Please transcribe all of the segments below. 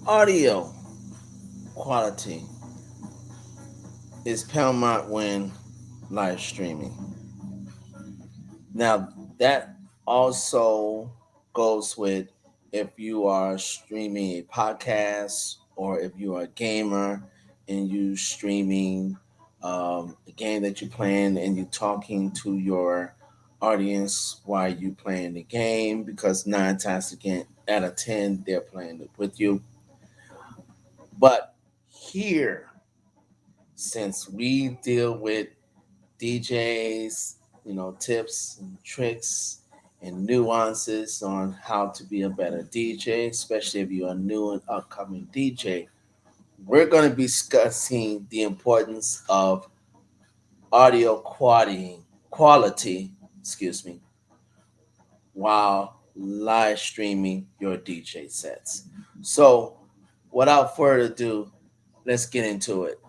Audio quality is paramount when live streaming. Now, that also goes with if you are streaming a podcast or if you are a gamer and you streaming a game that you're playing and you talking to your audience while you playing the game because 9 times again out of 10 they're playing it with you. But here, since we deal with DJs, tips and tricks and nuances on how to be a better DJ, especially if you're a new and upcoming DJ. We're going to be discussing the importance of audio quality, while live streaming your DJ sets. So, without further ado, let's get into it.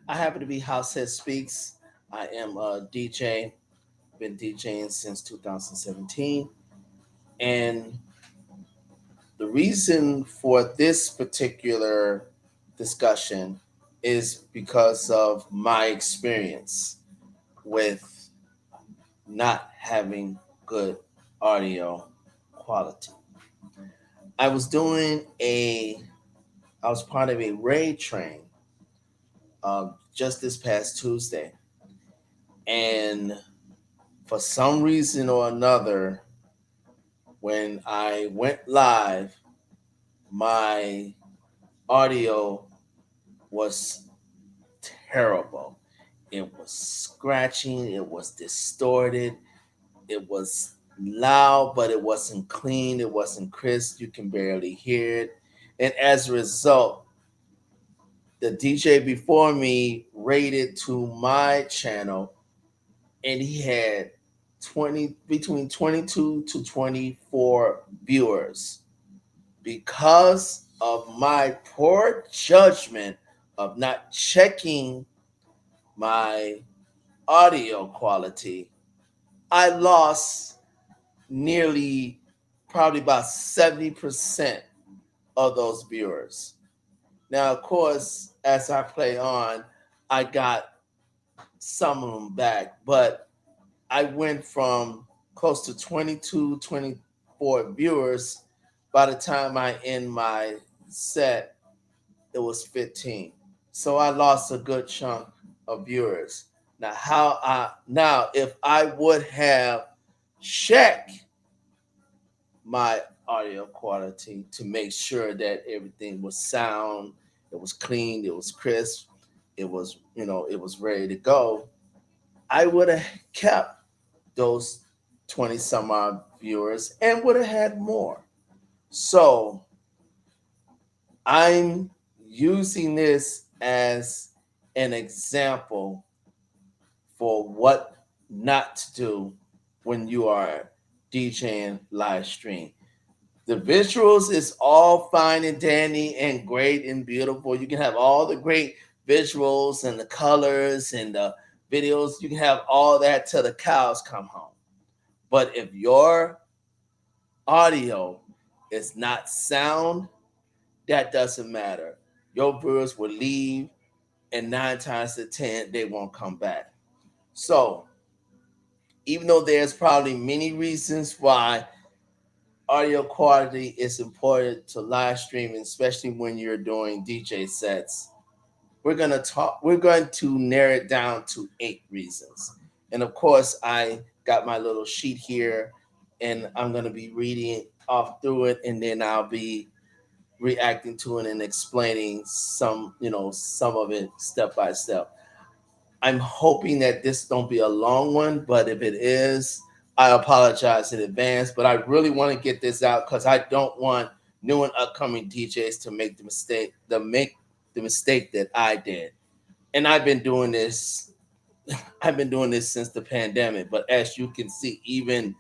I happen to be Househeadspeakz. I am a DJ, been DJing since 2017. And the reason for this particular discussion is because of my experience with not having good audio quality. I was doing I was part of a raid train just this past Tuesday. And for some reason or another, when I went live, my audio was terrible. It was scratching, it was distorted, it was loud, but it wasn't clean, it wasn't crisp. You can barely hear it. And as a result, the DJ before me rated to my channel and he had 20 between 22 to 24 viewers because of my poor judgment of not checking my audio quality. I lost nearly probably about 70% of those viewers. Now, of course, as I play on, I got some of them back, but I went from close to 22, 24 viewers. By the time I end my set, it was 15. So I lost a good chunk of viewers. Now if I would have checked my audio quality to make sure that everything was sound, it was clean, it was crisp, it was ready to go, I would have kept those 20 some odd viewers and would have had more. So I'm using this as an example for what not to do when you are DJing live stream. The visuals is all fine and dandy and great and beautiful. You can have all the great visuals and the colors and the videos. You can have all that till the cows come home. But if your audio is not sound, that doesn't matter. Your viewers will leave, and 9 times to 10, they won't come back. So, even though there's probably many reasons why audio quality is important to live streaming, especially when you're doing DJ sets, we're going to narrow it down to 8 reasons. And of course, I got my little sheet here and I'm going to be reading off through it and then I'll be reacting to it and explaining some of it step by step. I'm hoping that this don't be a long one, but if it is, I apologize in advance. But I really want to get this out because I don't want new and upcoming DJs to make the mistake that I did. And I've been doing this since the pandemic. But as you can see, even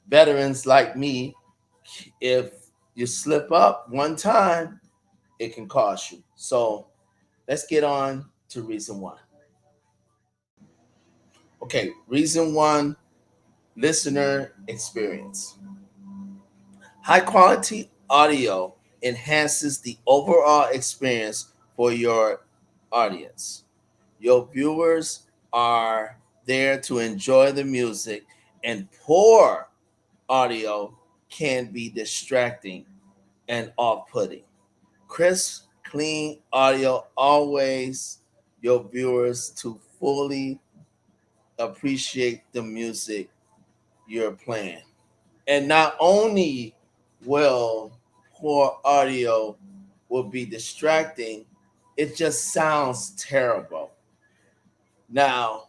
veterans like me, if you slip up one time, it can cost you. So let's get on to reason one. Okay, reason one, listener experience. High quality audio enhances the overall experience for your audience. Your viewers are there to enjoy the music, and poor audio can be distracting and off putting. Crisp, clean audio always your viewers to fully appreciate the music you're playing. And not only will poor audio will be distracting, it just sounds terrible. Now,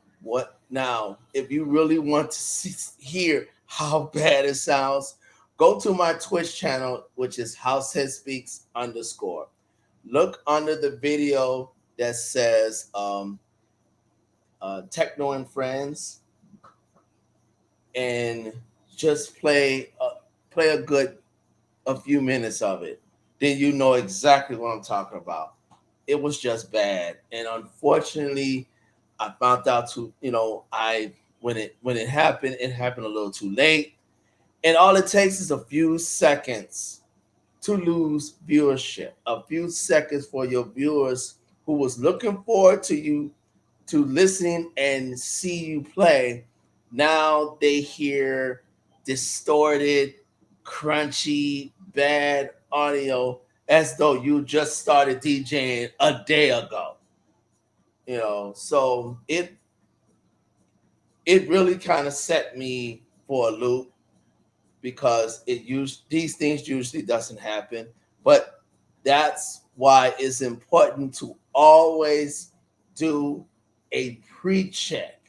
if you really want to hear how bad it sounds, go to my Twitch channel, which is Househeadspeakz underscore. Look under the video that says Techno and Friends, and just play a few minutes of it. Then you know exactly what I'm talking about. It was just bad, and unfortunately, I found out to I when it happened a little too late, and all it takes is a few seconds to lose viewership, a few seconds for your viewers who was looking forward to you to listen and see you play. Now they hear distorted, crunchy, bad audio as though you just started DJing a day ago. So it really kind of set me for a loop, because these things usually doesn't happen. But that's why it's important to always do a pre-check,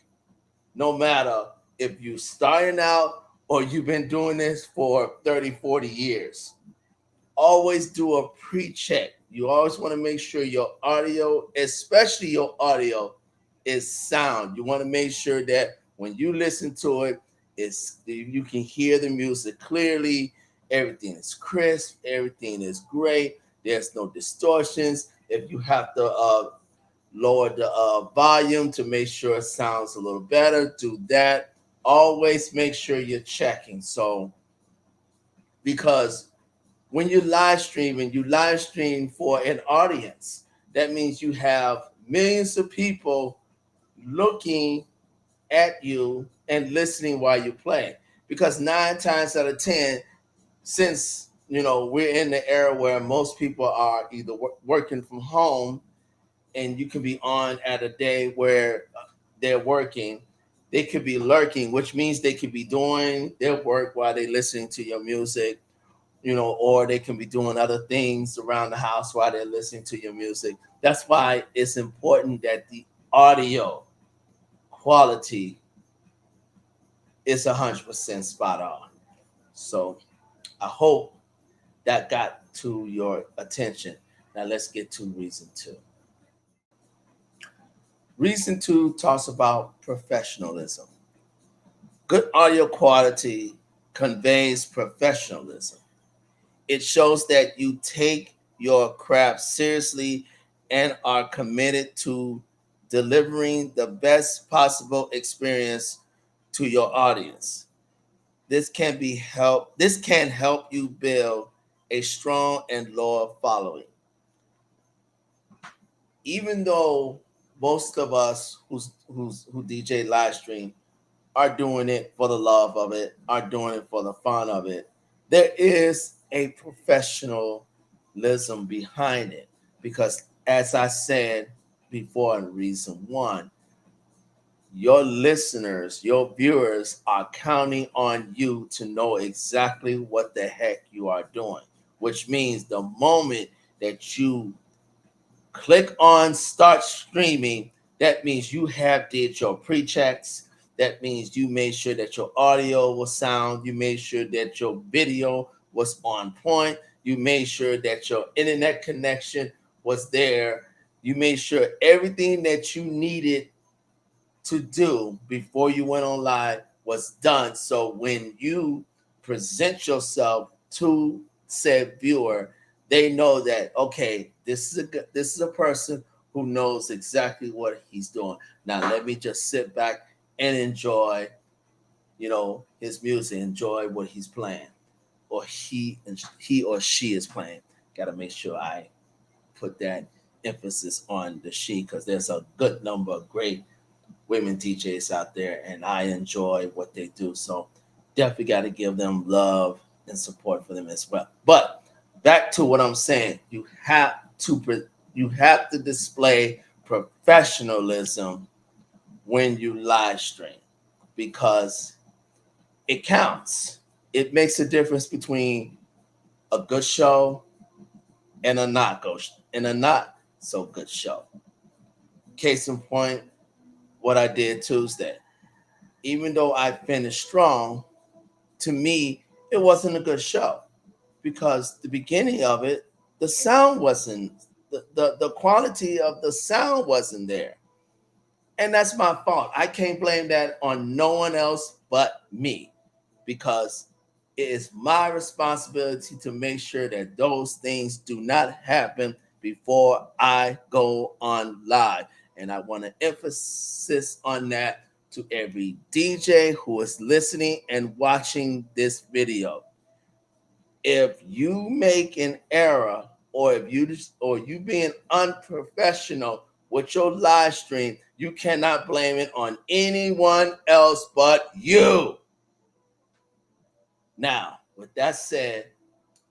no matter if you're starting out or you've been doing this for 30, 40 years. Always do a pre-check. You always want to make sure your audio, especially your audio, is sound. You want to make sure that when you listen to it, you can hear the music clearly. Everything is crisp. Everything is great. There's no distortions. If you have to lower the volume to make sure it sounds a little better, do that. Always make sure you're checking. So, because when you live stream for an audience. That means you have millions of people looking at you and listening while you play. Because 9 times out of 10, since we're in the era where most people are either working from home, and you can be on at a day where they're working, they could be lurking, which means they could be doing their work while they're listening to your music, or they can be doing other things around the house while they're listening to your music. That's why it's important that the audio quality is 100% spot on. So I hope that got to your attention. Now let's get to reason two. Reason two talks about professionalism. Good audio quality conveys professionalism. It shows that you take your craft seriously and are committed to delivering the best possible experience to your audience. This can help you build a strong and loyal following. Even though most of us who DJ live stream are doing it for the love of it, are doing it for the fun of it, there is a professionalism behind it. Because, as I said before in reason one, your listeners, your viewers are counting on you to know exactly what the heck you are doing, which means the moment that you click on start streaming, that means you have did your pre-checks. That means you made sure that your audio was sound. You made sure that your video was on point. You made sure that your internet connection was there. You made sure everything that you needed to do before you went on live was done. So when you present yourself to said viewer, they know that, okay, this is a person who knows exactly what he's doing. Now let me just sit back and enjoy, his music, enjoy what he's playing, or he or she is playing. Got to make sure I put that emphasis on the she, because there's a good number of great women DJs out there, and I enjoy what they do. So definitely got to give them love and support for them as well. But back to what I'm saying, you have to display professionalism when you live stream, because it counts. It makes a difference between a good show and a not so good show. Case in point, what I did Tuesday. Even though I finished strong, to me, it wasn't a good show, because the beginning of it, the sound wasn't, the quality of the sound wasn't there. And that's my fault. I can't blame that on no one else but me, because it is my responsibility to make sure that those things do not happen before I go on live. And I want to emphasize on that to every DJ who is listening and watching this video. If you make an error, or if you being unprofessional with your live stream, you cannot blame it on anyone else but you. Now, with that said,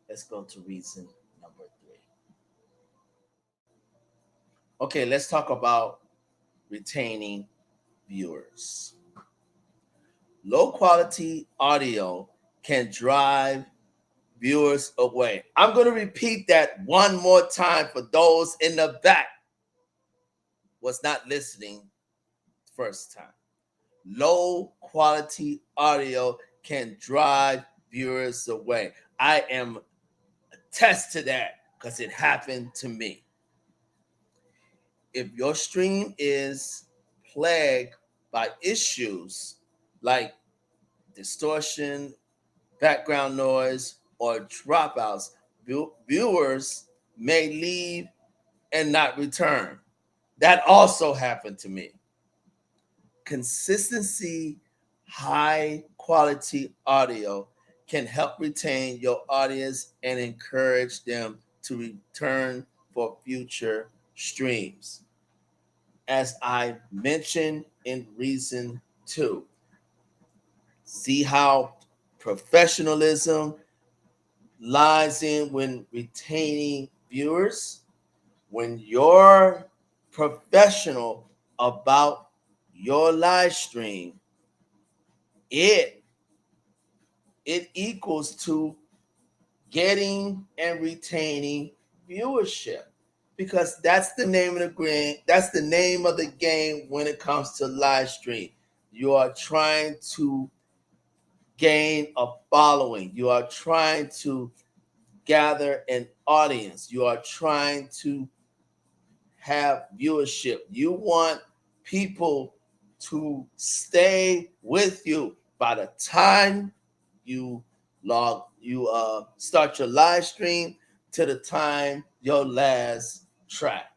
let's go to reason number 3. Okay, let's talk about retaining viewers. Low quality audio can drive viewers away. I'm going to repeat that one more time for those in the back was not listening first time. Low quality audio can drive viewers away. I am attest to that because it happened to me. If your stream is plagued by issues like distortion, background noise, or dropouts, viewers may leave and not return. That also happened to me. Consistency, high quality audio can help retain your audience and encourage them to return for future streams. As I mentioned in reason 2, see how professionalism lies in when retaining viewers. When you're professional about your live stream, it equals to getting and retaining viewership, because that's the name of the game. That's the name of the game when it comes to live stream. You are trying to gain a following. You are trying to gather an audience. You are trying to have viewership. You want people to stay with you by the time you start your live stream to the time your last track.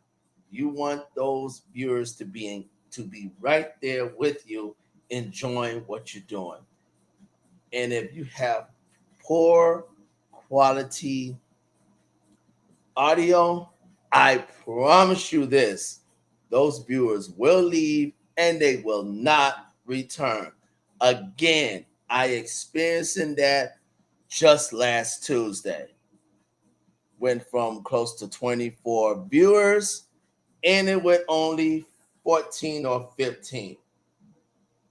You want those viewers to be right there with you, enjoying what you're doing. And if you have poor quality audio, I promise you this, those viewers will leave and they will not return. Again, I experienced that just last Tuesday. Went from close to 24 viewers and it went only 14 or 15.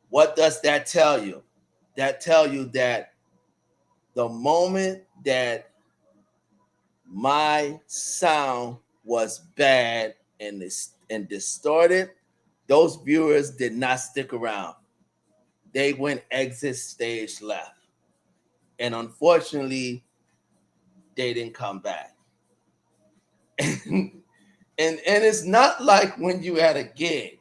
What does that tell you? That tell you that the moment that my sound was bad and distorted, those viewers did not stick around. They went exit stage left. And unfortunately, they didn't come back. And it's not like when you at a gig.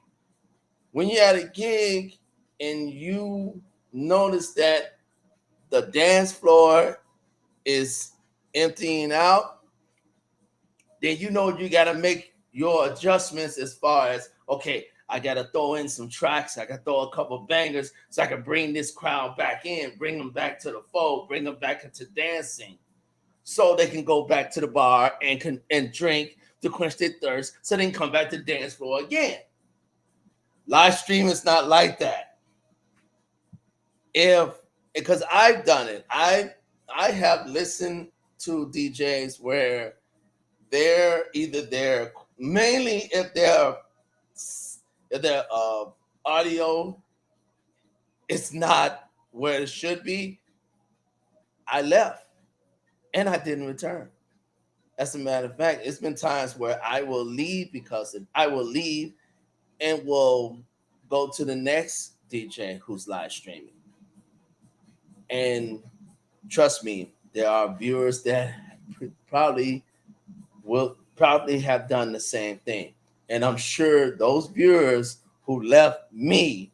When you're at a gig and you notice that the dance floor is emptying out, then you know you got to make your adjustments as far as, okay, I got to throw in some tracks. I got to throw a couple bangers so I can bring this crowd back in, bring them back to the fold, bring them back into dancing so they can go back to the bar and drink to quench their thirst so they can come back to the dance floor again. Live stream is not like that. Because I've done it. I have listened to DJs where they're either there mainly if their audio is not where it should be. I left and I didn't return. As a matter of fact, it's been times where I will leave I will leave and will go to the next DJ who's live streaming. And trust me, there are viewers that will probably have done the same thing. And I'm sure those viewers who left me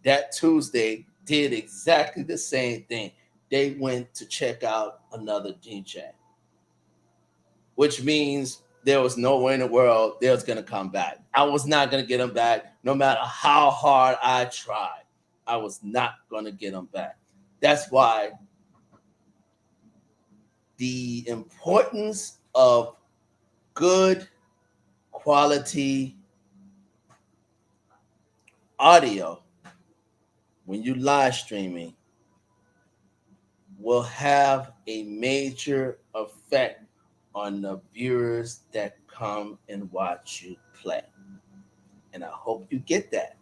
that Tuesday did exactly the same thing. They went to check out another DJ, which means there was no way in the world they was going to come back. I was not going to get them back no matter how hard I tried. I was not going to get them back. That's why the importance of good quality audio when you live streaming will have a major effect on the viewers that come and watch you play. And I hope you get that.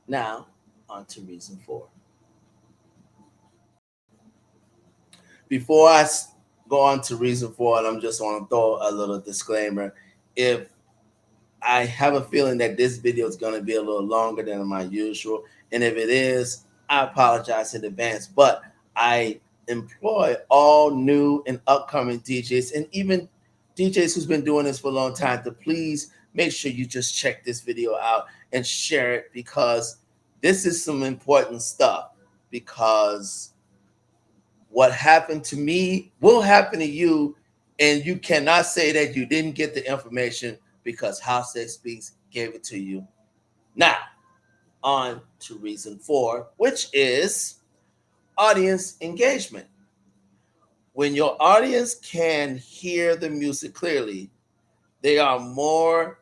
Now, on to reason 4. Before I go on to reason 4, and I'm just want to throw a little disclaimer. If I have a feeling that this video is going to be a little longer than my usual, and if it is, I apologize in advance. But I employ all new and upcoming DJs, and even DJs who's been doing this for a long time, to please make sure you just check this video out and share it, because this is some important stuff. Because what happened to me will happen to you, and you cannot say that you didn't get the information because Househeadspeakz gave it to you. Now, on to reason 4, which is audience engagement. When your audience can hear the music clearly, they are more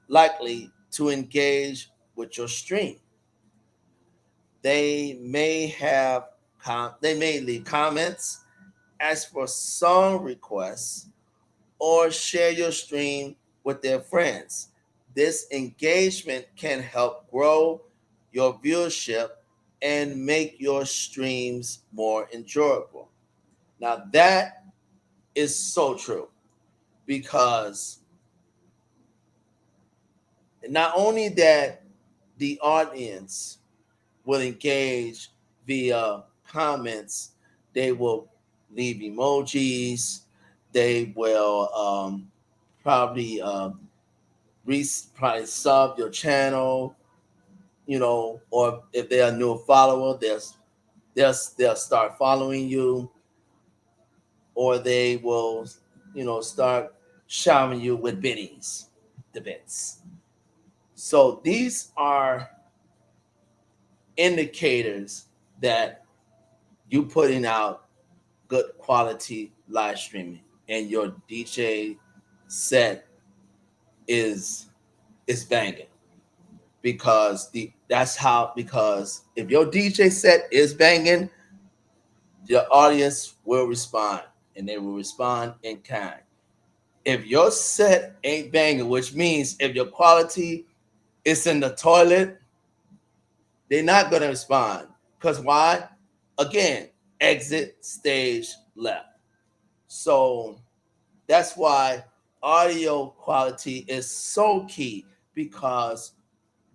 likely to engage with your stream. They may leave comments, ask for song requests, or share your stream with their friends. This engagement can help grow your viewership and make your streams more enjoyable. Now, that is so true, because not only that the audience will engage via comments, they will leave emojis, they will probably sub your channel, or if they're a new follower, they'll start following you, or they will, start showering you with biddies, the bits. So these are indicators that you putting out good quality live streaming and your DJ set is banging, because because if your DJ set is banging, your audience will respond, and they will respond in kind. If your set ain't banging, which means if your quality is in the toilet, they're not going to respond. Because why? Again, exit stage left. So that's why audio quality is so key, because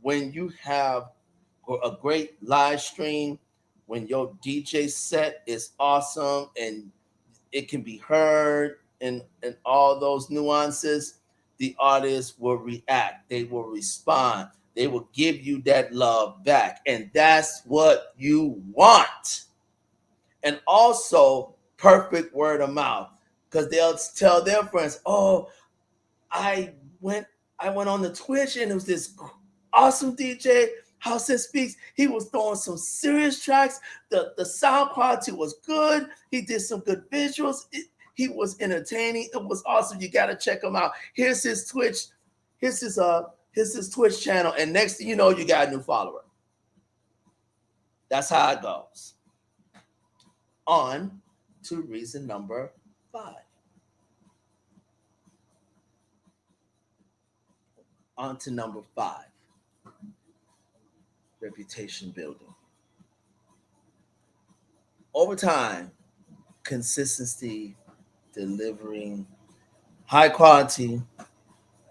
when you have a great live stream, when your DJ set is awesome and it can be heard and all those nuances, the artist will react. They will respond. They will give you that love back. And that's what you want. And also perfect word of mouth, because they'll tell their friends, oh, I went on the Twitch and it was this awesome DJ. Househeadspeakz. He was throwing some serious tracks. The sound quality was good. He did some good visuals. He was entertaining. It was awesome. You gotta check him out. Here's his Twitch. Here's his Twitch channel. And next thing you know, you got a new follower. That's how it goes. On to reason number 5. On to number 5. Reputation building. Over time, consistency, delivering high quality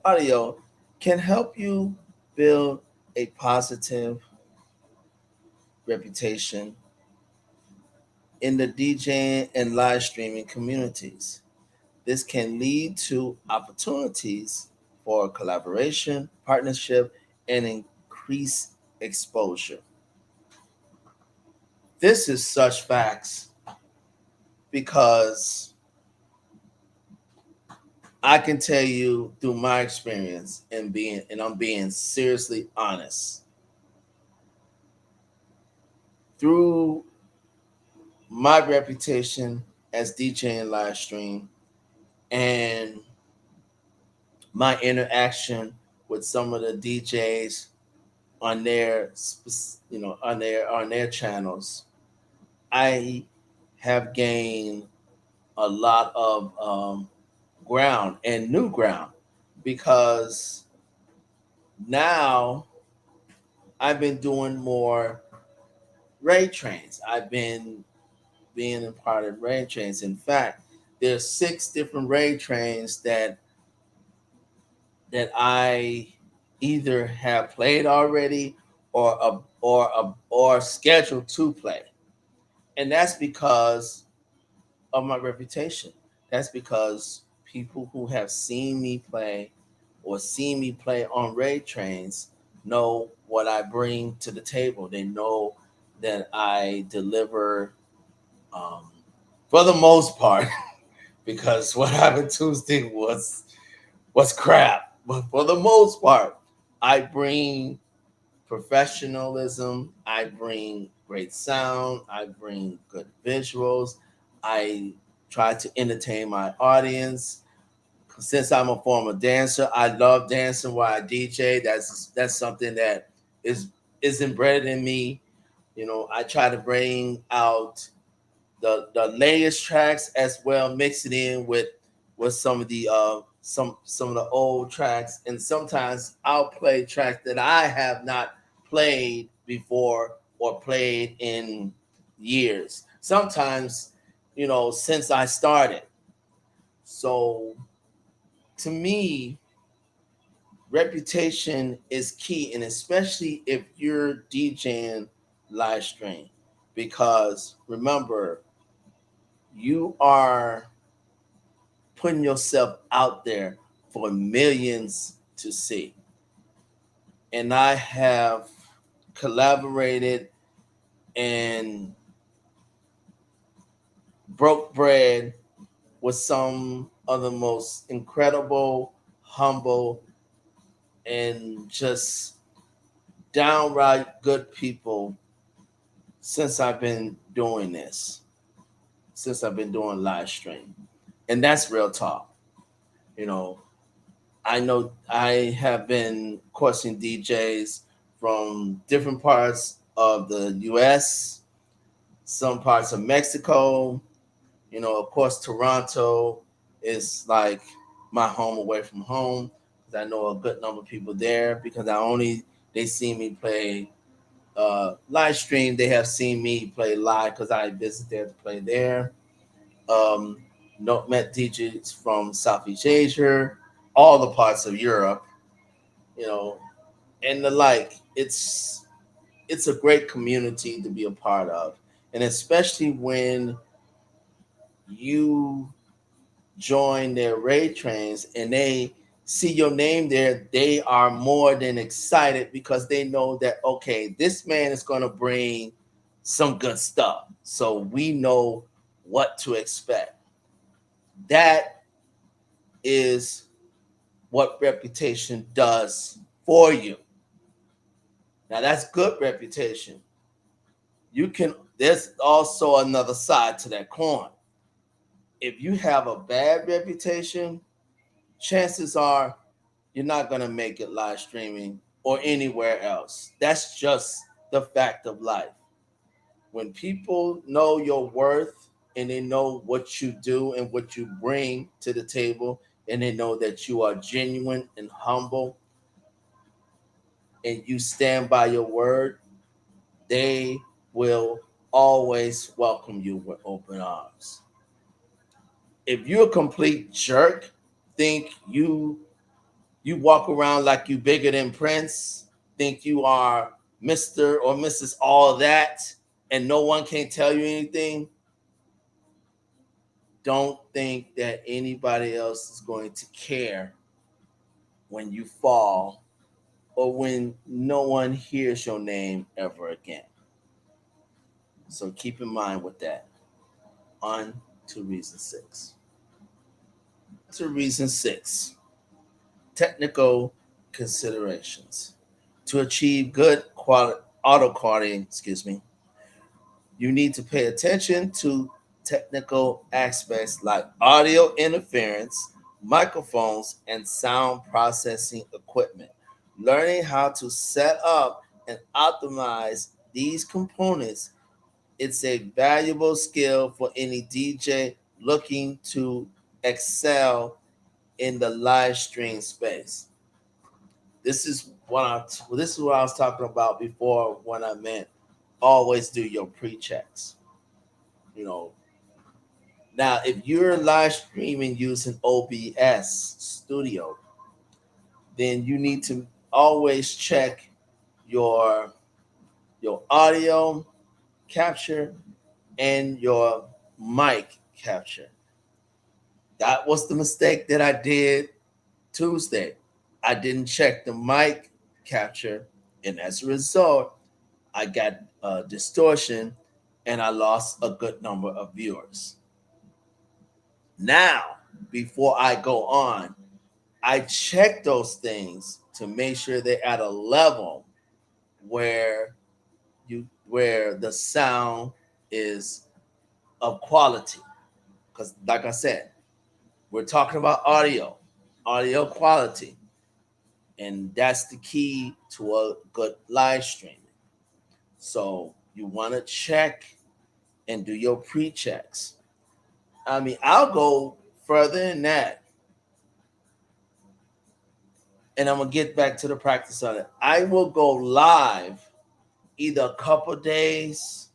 audio can help you build a positive reputation in the DJing and live streaming communities. This can lead to opportunities for collaboration, partnership, and increased exposure. This is such facts because I can tell you through my experience and I'm being seriously honest. Through my reputation as DJ and live stream and my interaction with some of the DJs on their on their channels, I have gained a lot of ground and new ground because now I've been doing more raid trains. I've been being a part of raid trains. In fact, there's 6 different raid trains that I either have played already or scheduled to play, and that's because of my reputation. That's because people who have seen me play or seen me play on raid trains know what I bring to the table. They know that I deliver, um, for the most part, because what happened Tuesday was crap. But for the most part, I bring professionalism. I bring great sound. I bring good visuals. I try to entertain my audience. Since I'm a former dancer, I love dancing while I DJ. That's something that is is embedded in me. You know, I try to bring out the latest tracks as well, mix it in with some of the some of the old tracks, and sometimes I'll play tracks that I have not played before or played in years. Sometimes, since I started. So to me, reputation is key, and especially if you're DJing live stream, because remember, you are putting yourself out there for millions to see. And I have collaborated and broke bread with some of the most incredible, humble, and just downright good people since I've been doing this, since I've been doing live stream. And that's real talk. You know, I know I have been coursing DJs from different parts of the US, some parts of Mexico. Of course, Toronto is like my home away from home because I know a good number of people there because they see me play live stream. They have seen me play live because I visit there to play there. Um, Met DJs from Southeast Asia, all the parts of Europe, you know, and the like. It's a great community to be a part of, and especially when you join their raid trains and they see your name there, they are more than excited because they know that okay, this man is going to bring some good stuff, so we know what to expect. That is what reputation does for you. Now that's good reputation. There's also another side to that coin. If you have a bad reputation, chances are you're not going to make it live streaming or anywhere else. That's just the fact of life. When people know your worth and they know what you do and what you bring to the table, and they know that you are genuine and humble and you stand by your word, they will always welcome you with open arms. If you're a complete jerk, think you walk around like you bigger than Prince, think you are Mr. or Mrs. All that, and no one can tell you anything, don't think that anybody else is going to care when you fall or when no one hears your name ever again. So keep in mind with that. On to reason six. To reason six, technical considerations. To achieve good quality auto quality, you need to pay attention to technical aspects like audio interference, microphones, and sound processing equipment. Learning how to set up and optimize these components, it's a valuable skill for any DJ looking to excel in the live stream space. This is what I was talking about before when I meant always do your pre-checks. You know, now if you're live streaming using OBS Studio, then you need to always check your your audio capture and your mic capture. That was the mistake that I did Tuesday. I didn't check the mic capture, and as a result, I got distortion and I lost a good number of viewers. Now, before I go on, I check those things to make sure they're at a level where where the sound is of quality. Because like I said, we're talking about audio quality, and that's the key to a good live streaming. So you want to check and do your pre-checks. I mean, I'll go further than that, and I'm gonna get back to the practice on it. I will go live either a couple days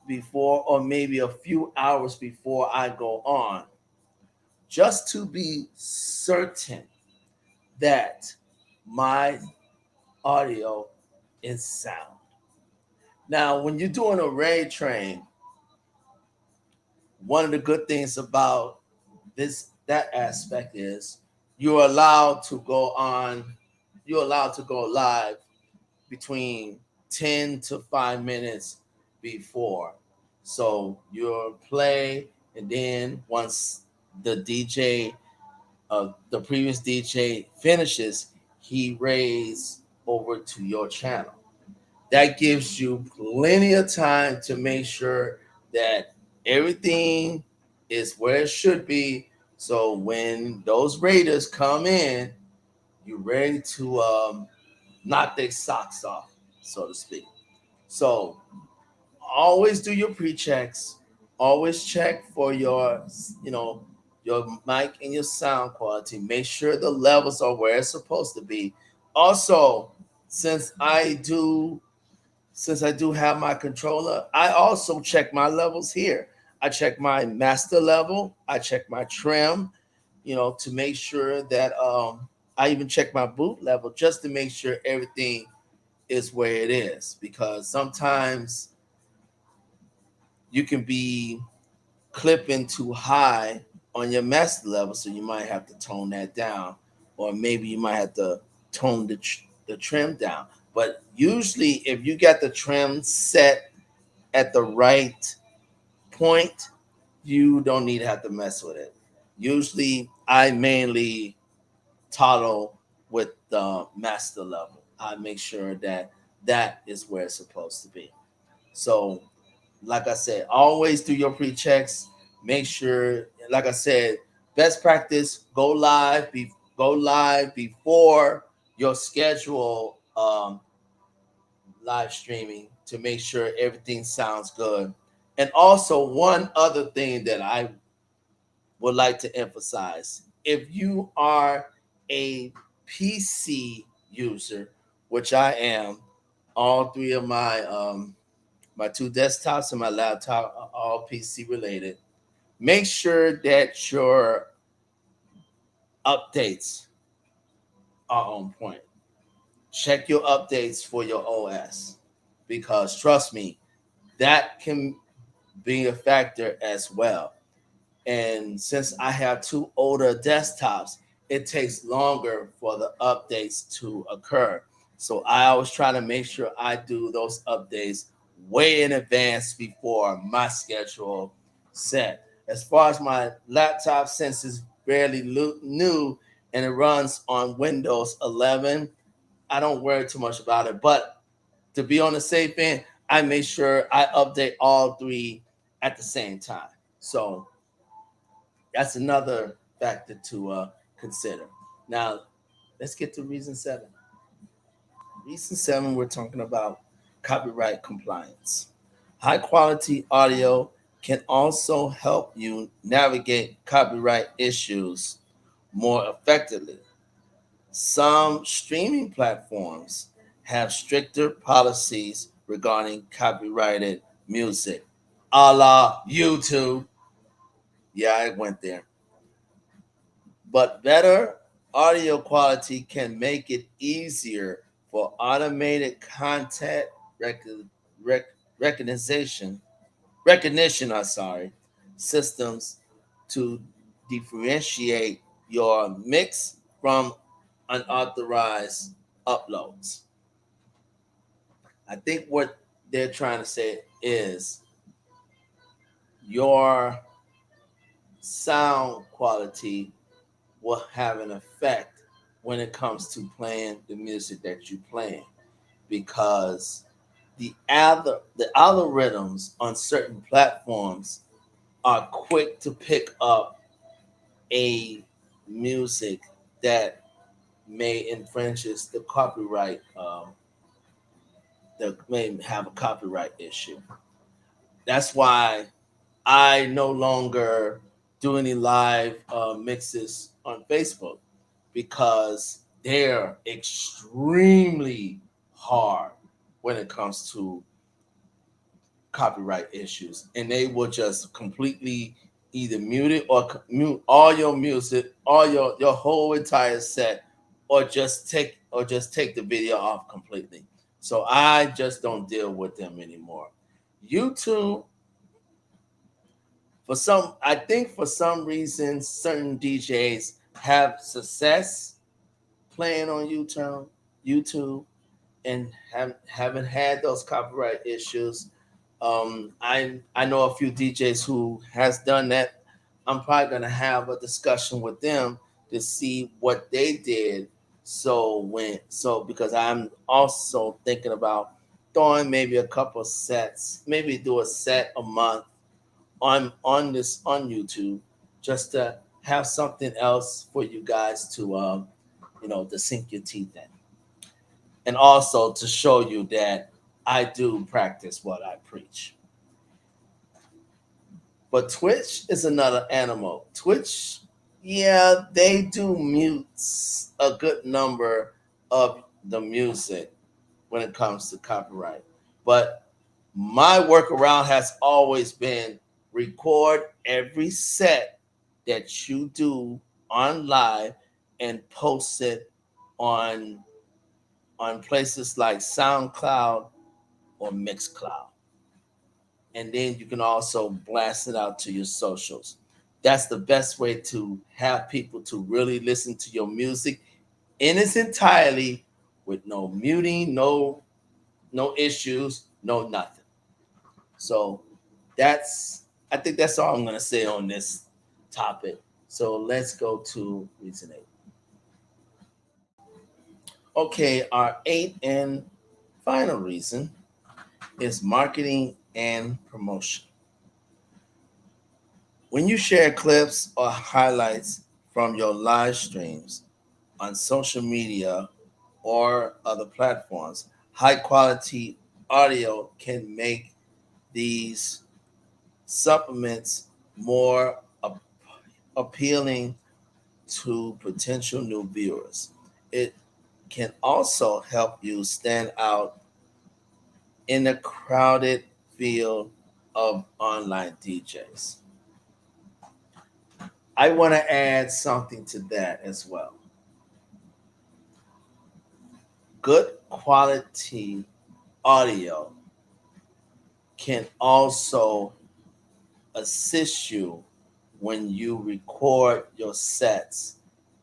before or maybe a few hours before I go on, just to be certain that my audio is sound. Now, when you're doing a raid train, one of the good things about that aspect is you're allowed to go on, you're allowed to go live between 10 to 5 minutes before. So you'll play, and then once the previous DJ finishes, he raise over to your channel. That gives you plenty of time to make sure that everything is where it should be. So when those raiders come in, you're ready to knock their socks off, so to speak. So always do your pre-checks. Always check for you know, your mic and your sound quality. Make sure the levels are where it's supposed to be. Also, since I do since I do have my controller, I also check my levels here. I check my master level. I check my trim, to make sure that I even check my boot level just to make sure everything is where it is. Because sometimes you can be clipping too high on your master level, so you might have to tone that down, or maybe you might have to tone the trim down. But usually, if you got the trim set at the right point, you don't need to have to mess with it. Usually, I mainly toggle with the master level. I make sure that that is where it's supposed to be. So, like I said, always do your pre-checks. Make sure, like I said, best practice, go live before your schedule live streaming to make sure everything sounds good. And also, one other thing that I would like to emphasize, if you are a PC user, which I am, all three of my two desktops and my laptop are all PC related. Make sure that your updates are on point. Check your updates for your OS because trust me, that can be a factor as well. And since I have two older desktops, it takes longer for the updates to occur. So I always try to make sure I do those updates way in advance before my schedule set. As far as my laptop, since it's fairly new and it runs on Windows 11, I don't worry too much about it. But to be on the safe end, I make sure I update all three at the same time. So that's another factor to consider. Now, let's get to reason seven. Reason seven, we're talking about copyright compliance. High quality audio can also help you navigate copyright issues more effectively. Some streaming platforms have stricter policies regarding copyrighted music, a la YouTube. Yeah, I went there. But better audio quality can make it easier for automated content rec- rec- recognition systems to differentiate your mix from unauthorized uploads. I think what they're trying to say is your sound quality will have an effect when it comes to playing the music that you're playing because the algorithms on certain platforms are quick to pick up a music that may infringes the copyright that may have a copyright issue. That's why I no longer do any live mixes on Facebook because they're extremely hard when it comes to copyright issues, and they will just completely either mute it or mute all your music, all your whole entire set, or just take the video off completely. So I just don't deal with them anymore. YouTube, I think for some reason certain DJs have success playing on YouTube and haven't had those copyright issues. I know a few DJs who has done that. I'm probably gonna have a discussion with them to see what they did. So because I'm also thinking about throwing maybe a couple sets, maybe do a set a month on YouTube, just to have something else for you guys to to sink your teeth in, and also to show you that I do practice what I preach. But Twitch is another animal. Twitch, yeah, they do mute a good number of the music when it comes to copyright. But my workaround has always been record every set that you do on live and post it on places like SoundCloud or Mixcloud. And then you can also blast it out to your socials. That's the best way to have people to really listen to your music in its entirety with no muting, no issues, no nothing. So that's I think that's all I'm gonna say on this topic. So let's go to reason eight. Okay, our eighth and final reason is marketing and promotion. When you share clips or highlights from your live streams on social media or other platforms, high quality audio can make these supplements more appealing to potential new viewers. It can also help you stand out in a crowded field of online DJs. I want to add something to that as well. Good quality audio can also assist you when you record your sets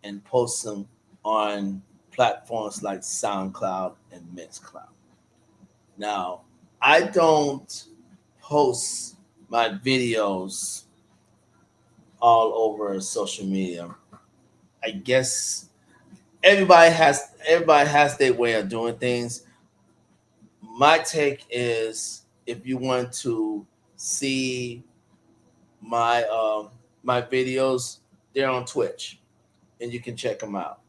and post them on platforms like SoundCloud and Mixcloud. Now, I don't post my videos all over social media. I guess everybody has their way of doing things. My take is if you want to see my my videos, they're on Twitch and you can check them out.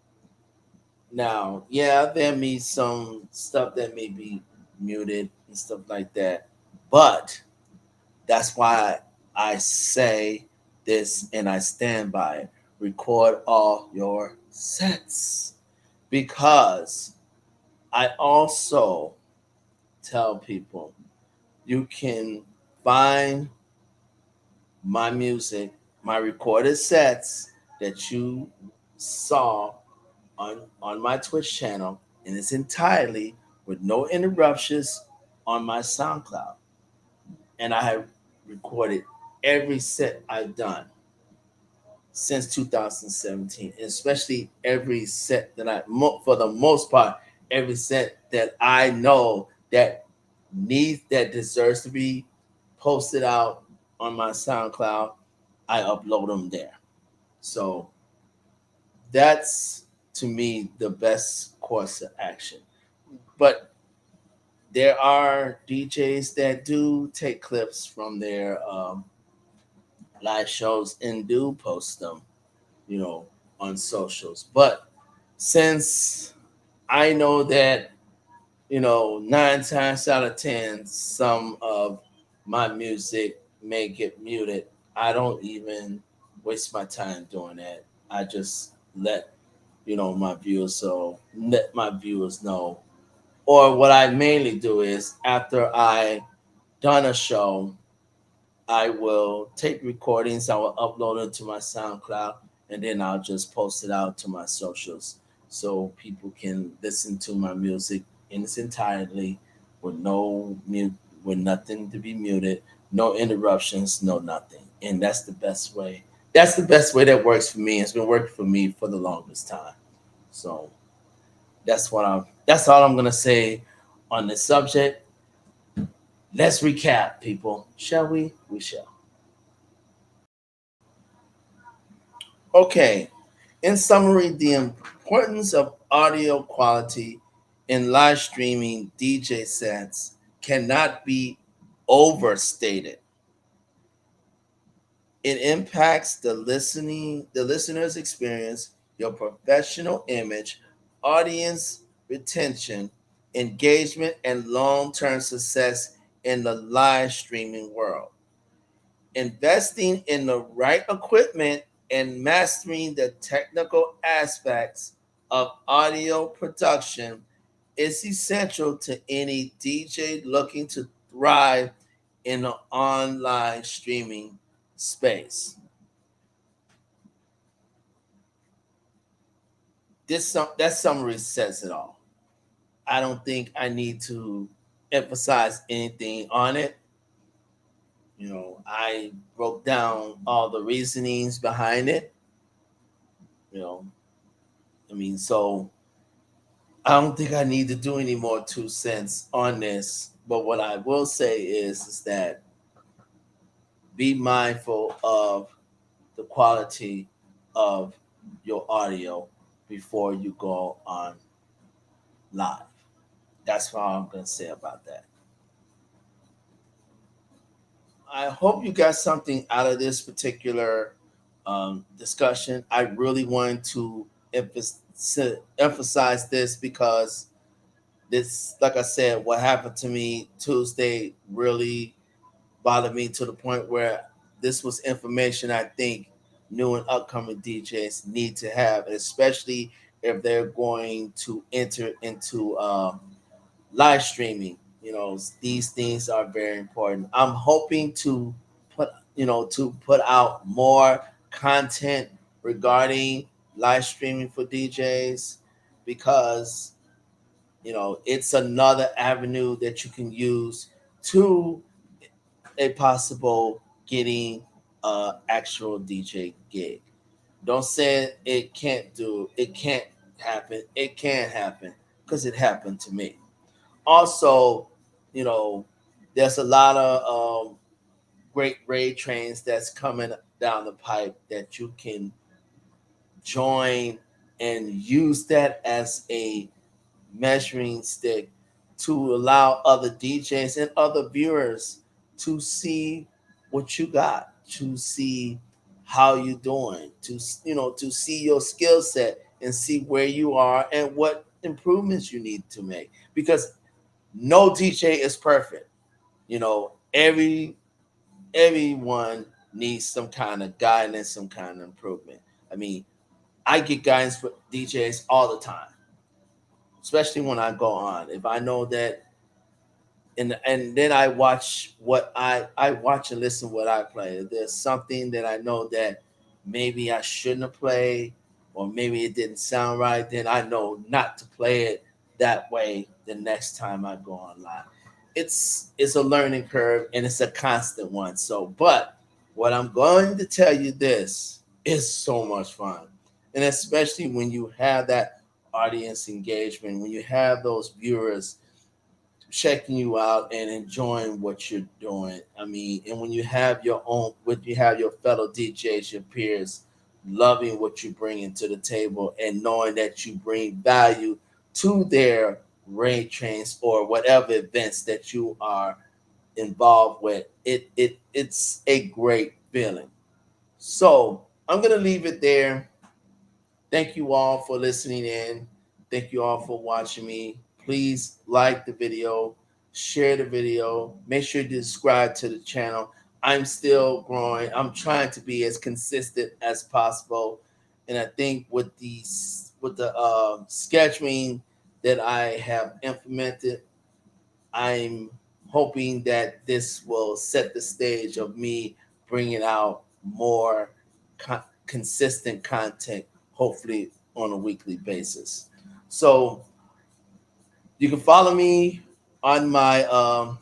Now, yeah, there may be some stuff that may be muted and stuff like that, but that's why I say this and I stand by it. Record all your sets because I also tell people you can find my music, my recorded sets that you saw on my Twitch channel in its entirety with no interruptions on my SoundCloud. And I have recorded every set I've done since 2017, especially every set that for the most part, every set that I know that that deserves to be posted out on my SoundCloud, I upload them there. So that's to me the best course of action. But there are DJs that do take clips from their live shows and do post them, you know, on socials. But since I know that, nine times out of 10, some of my music may get muted, I don't even waste my time doing that. I just let my viewers know. Or what I mainly do is after I done a show, I will take recordings, I will upload it to my SoundCloud, and then I'll just post it out to my socials so people can listen to my music in its entirety with no mute, with nothing to be muted, no interruptions, no nothing. And that's the best way. That's the best way that works for me. It's been working for me for the longest time. So that's all I'm gonna say on this subject. Let's recap, people. Shall we? We shall. Okay. In summary, the importance of audio quality in live streaming DJ sets cannot be overstated. It impacts the listener's experience, your professional image, audience retention, engagement, and long-term success in the live streaming world. Investing in the right equipment and mastering the technical aspects of audio production is essential to any DJ looking to thrive in the online streaming space. That summary says it all. I don't think I need to emphasize anything on it. I broke down all the reasonings behind it. You know, so I don't think I need to do any more 2 cents on this. But what I will say is that be mindful of the quality of your audio before you go on live. That's all I'm gonna say about that. I hope you got something out of this particular discussion. I really want to emphasize this because this, like I said, what happened to me Tuesday really bothered me to the point where this was information I think new and upcoming DJs need to have, especially if they're going to enter into live streaming. These things are very important. I'm hoping to put out more content regarding live streaming for DJs because it's another avenue that you can use to a possible getting actual DJ gig. Don't say it can't happen. It can happen because it happened to me. Also, you know, there's a lot of great raid trains that's coming down the pipe that you can join and use that as a measuring stick to allow other DJs and other viewers to see what you got, to see how you doing, to see your skill set and see where you are and what improvements you need to make. Because no DJ is perfect. Everyone needs some kind of guidance, some kind of improvement. I mean, I get guidance for DJs all the time, especially when I go on. If I know that, and then I watch what I watch and listen what I play. If there's something that I know that maybe I shouldn't have played, or maybe it didn't sound right, then I know not to play it that way the next time I go online. It's a learning curve and it's a constant one. So, but what I'm going to tell you, this is so much fun, and especially when you have that audience engagement, when you have those viewers checking you out and enjoying what you're doing. I mean, and when you have your fellow DJs, your peers, loving what you bring into the table and knowing that you bring value to their raid trains or whatever events that you are involved with, it's a great feeling. So I'm gonna leave it there. Thank you all for listening in. Thank you all for watching me. Please like the video, share the video, make sure you subscribe to the channel. I'm still growing. I'm trying to be as consistent as possible. And I think with the scheduling that I have implemented, I'm hoping that this will set the stage of me bringing out more consistent content, hopefully on a weekly basis. So you can follow me on my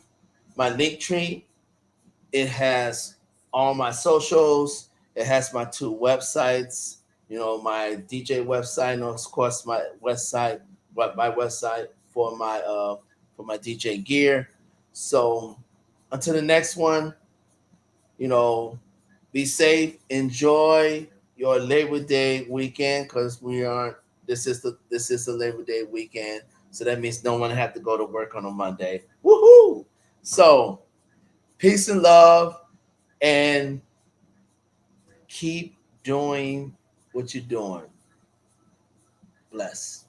link tree. It has all my socials. It has my two websites. My DJ website, and of course my website for my DJ gear. So until the next one, you know, be safe. Enjoy your Labor Day weekend because we aren't. This is the Labor Day weekend, so that means no one have to go to work on a Monday. Woohoo! So peace and love, and keep doing what you're doing. Bless.